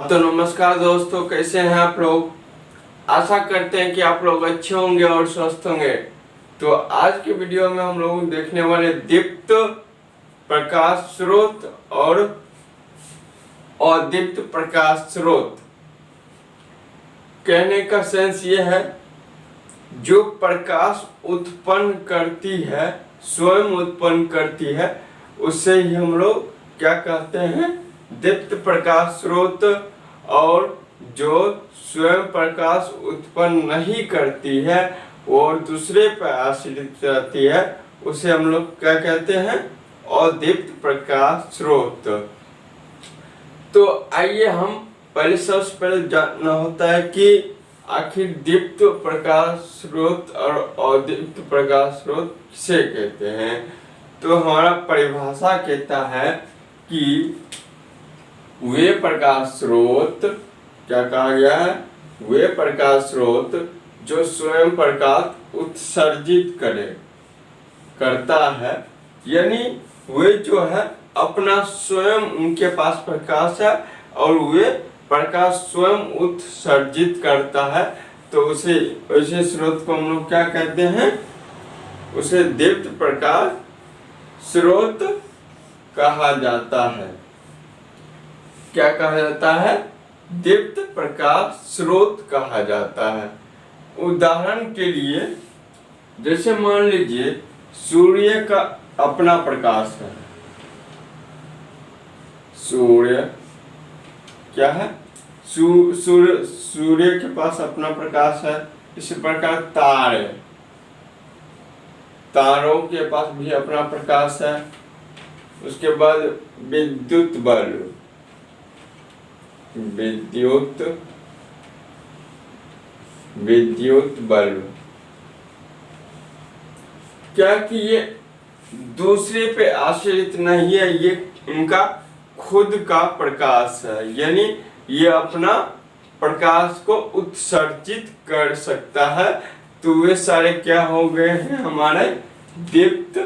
तो नमस्कार दोस्तों, कैसे हैं आप लोग। आशा करते हैं कि आप लोग अच्छे होंगे और स्वस्थ होंगे। तो आज के वीडियो में हम लोग देखने वाले दीप्त प्रकाश स्रोत और अदीप्त प्रकाश स्रोत। कहने का सेंस ये है, जो प्रकाश उत्पन्न करती है, स्वयं उत्पन्न करती है, उससे ही हम लोग क्या कहते हैं, दीप्त प्रकाश स्रोत। और जो स्वयं प्रकाश उत्पन्न नहीं करती है और दूसरे पर आश्रित रहती है, उसे हम लोग क्या कहते हैं, अदीप्त प्रकाश स्रोत। तो आइए हम पहले सबसे पहले जानना होता है कि आखिर दीप्त प्रकाश स्रोत और अदीप्त प्रकाश स्रोत किसे कहते हैं। तो हमारा परिभाषा कहता है कि वे प्रकाश स्रोत, क्या कहा गया है, वे प्रकाश स्रोत जो स्वयं प्रकाश उत्सर्जित करता है, यानी वे जो है अपना स्वयं, उनके पास प्रकाश है और वे प्रकाश स्वयं उत्सर्जित करता है, तो उसे ऐसे स्रोत को हम लोग क्या कहते हैं, उसे दीप्त प्रकाश स्रोत कहा जाता है। क्या कहा जाता है, दीप्त प्रकाश स्रोत कहा जाता है। उदाहरण के लिए जैसे मान लीजिए सूर्य का अपना प्रकाश है, सूर्य क्या है, सूर्य के पास अपना प्रकाश है। इसी प्रकार तारों के पास भी अपना प्रकाश है। उसके बाद विद्युत बल्ब क्या कि ये दूसरे पे आश्रित नहीं है, ये इनका खुद का प्रकाश है, यानी ये अपना प्रकाश को उत्सर्जित कर सकता है। तो वे सारे क्या हो गए हैं, हमारे दीप्त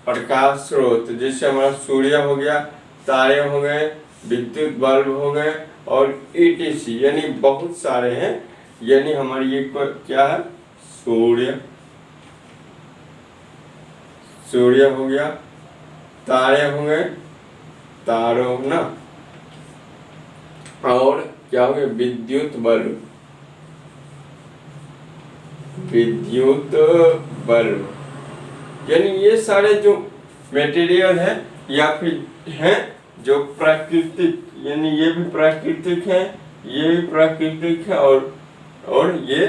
प्रकाश स्रोत। जैसे हमारा सूर्य हो गया, तारे हो गए, विद्युत बल्ब हो गए और ETC, यानी बहुत सारे हैं। यानी हमारी ये क्या है, सूर्य हो गया, तारे हो गए, तारों ना, और क्या हो गया, विद्युत बल्ब, यानी ये सारे जो मटेरियल है या फिर हैं जो प्राकृतिक, यानी ये भी प्राकृतिक है, ये भी प्राकृतिक है और ये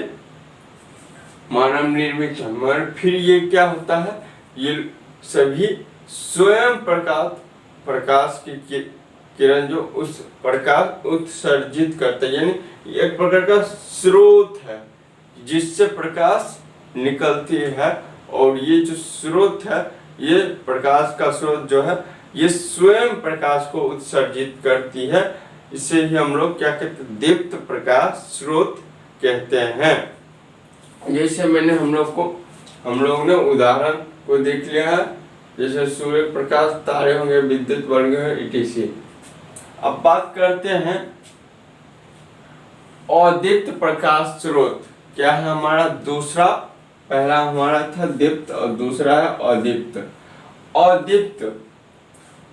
मानव निर्मित है। मगर फिर ये क्या होता है, ये सभी स्वयं प्रकाश की किरण जो उस प्रकाश उत्सर्जित करता है, यानी एक प्रकार का स्रोत है जिससे प्रकाश निकलती है। और ये जो स्रोत है, ये प्रकाश का स्रोत जो है, ये स्वयं प्रकाश को उत्सर्जित करती है। इसे ही हम लोग क्या कहते हैं, दीप्त प्रकाश स्रोत कहते हैं। जैसे मैंने हम लोग ने उदाहरण को देख लिया है, जैसे सूर्य प्रकाश, तारे होंगे, विद्युत बल्ब ETC। अब बात करते हैं अदीप्त प्रकाश स्रोत। क्या है हमारा दूसरा, पहला हमारा था दीप्त और दूसरा है अदीप्त।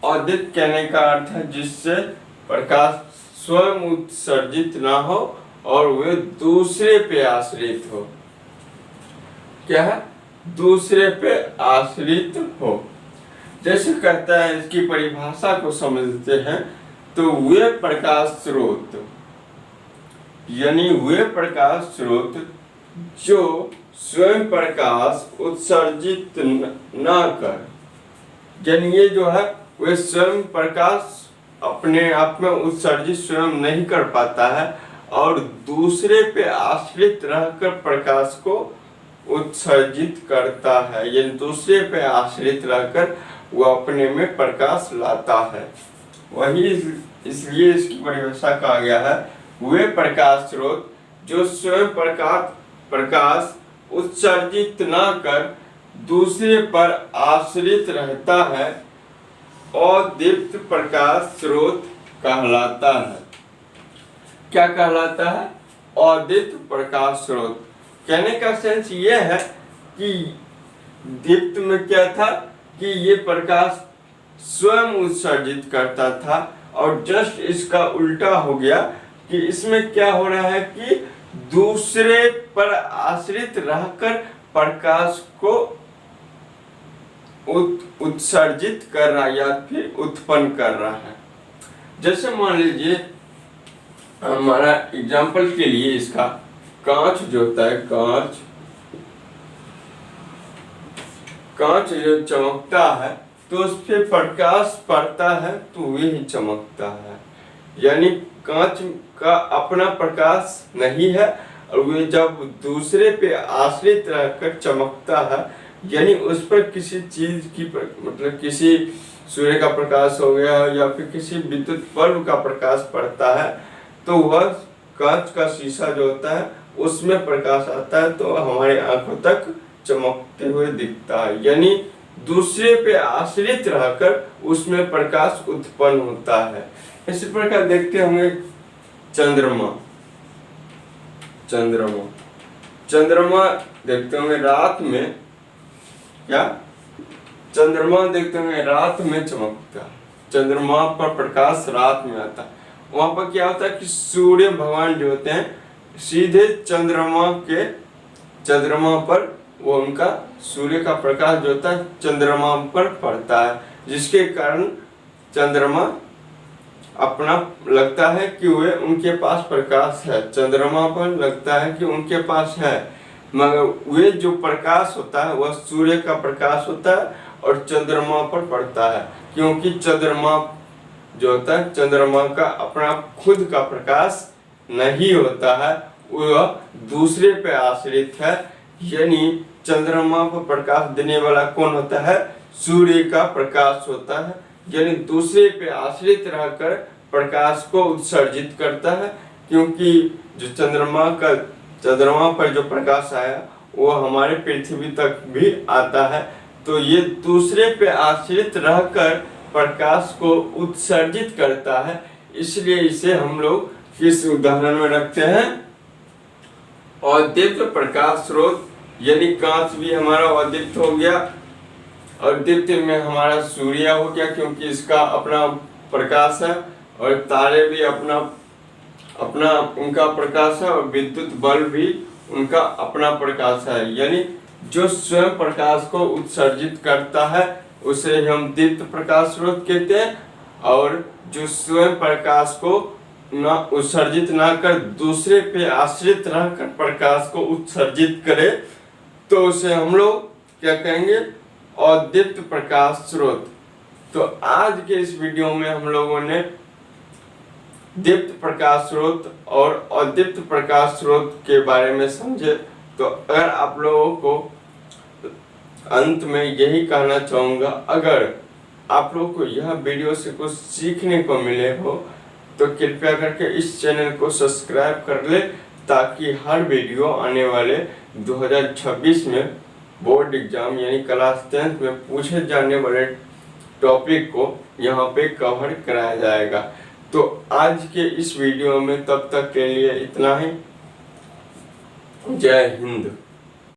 अदीप्त कहने का अर्थ है जिससे प्रकाश स्वयं उत्सर्जित ना हो और वे दूसरे पे आश्रित हो। क्या है, दूसरे पे आश्रित हो। जैसे कहता है, इसकी परिभाषा को समझते हैं तो वे प्रकाश स्रोत, यानी वे प्रकाश स्रोत जो स्वयं प्रकाश उत्सर्जित ना कर, यानी ये जो है वे स्वयं प्रकाश अपने आप में उत्सर्जित स्वयं नहीं कर पाता है और दूसरे पे आश्रित रहकर प्रकाश को उत्सर्जित करता है, यानी दूसरे पे आश्रित रहकर वो अपने में प्रकाश लाता है। वही इसलिए इसकी परिभाषा कहा गया है, वे प्रकाश स्रोत जो स्वयं प्रकाश उत्सर्जित ना कर दूसरे पर आश्रित रहता है, अदीप्त प्रकाश स्रोत कहलाता है। क्या कहलाता है? अदीप्त प्रकाश स्रोत। कहने का सेंस ये है कि दीप्त में क्या था कि ये प्रकाश स्वयं उत्सर्जित करता था, और जस्ट इसका उल्टा हो गया कि इसमें क्या हो रहा है कि दूसरे पर आश्रित रहकर प्रकाश को उत्सर्जित कर रहा है या फिर उत्पन्न कर रहा है। जैसे मान लीजिए हमारा एग्जाम्पल के लिए इसका कांच जो होता है, कांच जो चमकता है तो उस पे प्रकाश पड़ता है तो वही चमकता है, यानी कांच का अपना प्रकाश नहीं है, और वे जब दूसरे पे आश्रित रहकर चमकता है, यानी उस पर किसी चीज की मतलब किसी सूर्य का प्रकाश हो गया या फिर किसी विद्युत बल्ब का प्रकाश पड़ता है, तो वह कांच का शीशा जो होता है उसमें प्रकाश आता है तो हमारे आंखों तक चमकते हुए दिखता है, यानी दूसरे पे आश्रित रहकर उसमें प्रकाश उत्पन्न होता है। इसी प्रकार देखते होंगे चंद्रमा देखते होंगे रात में, क्या चंद्रमा देखते होंगे रात में चमकता है, चंद्रमा पर प्रकाश रात में आता है। वहां पर क्या होता है कि सूर्य भगवान जो होते हैं सीधे चंद्रमा पर वो उनका सूर्य का प्रकाश जो होता है चंद्रमा पर पड़ता है, जिसके कारण चंद्रमा अपना लगता है कि वे उनके पास प्रकाश है, चंद्रमा पर लगता है कि उनके पास है, मगर वे जो प्रकाश होता है वह सूर्य का प्रकाश होता है और चंद्रमा पर पड़ता है, क्योंकि चंद्रमा जो होता है चंद्रमा का अपना खुद का प्रकाश नहीं होता है, वह दूसरे पे आश्रित है, यानी चंद्रमा पर प्रकाश देने वाला कौन होता है? सूर्य का प्रकाश होता है, यानी दूसरे पे आश्रित रहकर प्रकाश को उत्सर्जित करता है, क्योंकि जो चंद्रमा पर जो प्रकाश आया वो हमारे पृथ्वी तक भी आता है, तो ये दूसरे पे आश्रित रहकर प्रकाश को उत्सर्जित करता है। इसलिए इसे हम लोग किस उदाहरण में रखते हैं? अदीप्त प्रकाश स्रोत, यानी कांच भी हमारा अदीप्त हो गया, और दीप्त में हमारा सूर्य हो गया क्योंकि इसका अपना प्रकाश है, और तारे भी अपना उनका प्रकाश है, और विद्युत बल्ब भी उनका अपना प्रकाश है, यानी जो स्वयं प्रकाश को उत्सर्जित करता है उसे हम दीप्त प्रकाश स्रोत कहते हैं, और जो स्वयं प्रकाश को उत्सर्जित ना कर दूसरे पे आश्रित रहकर प्रकाश को उत्सर्जित करे तो उसे हम लोग क्या कहेंगे? अदीप्त प्रकाश स्रोत। तो आज के इस वीडियो में हम लोगों ने दीप्त प्रकाश स्रोत और अदीप्त प्रकाश स्रोत के बारे में समझे। तो अगर आप लोगों को अंत में यही कहना चाहूँगा, अगर आप लोगों को यह वीडियो से कुछ सीखने को मिले हो तो कृपया करके इस चैनल को सब्सक्राइब कर ले, ताकि हर वीडियो आने वाले 2026 में बोर्ड एग्जाम यानी क्लास 10th में पूछे जाने वाले टॉपिक को यहाँ पे कवर कराया जाएगा। तो आज के इस वीडियो में तब तक के लिए इतना ही। जय हिंद।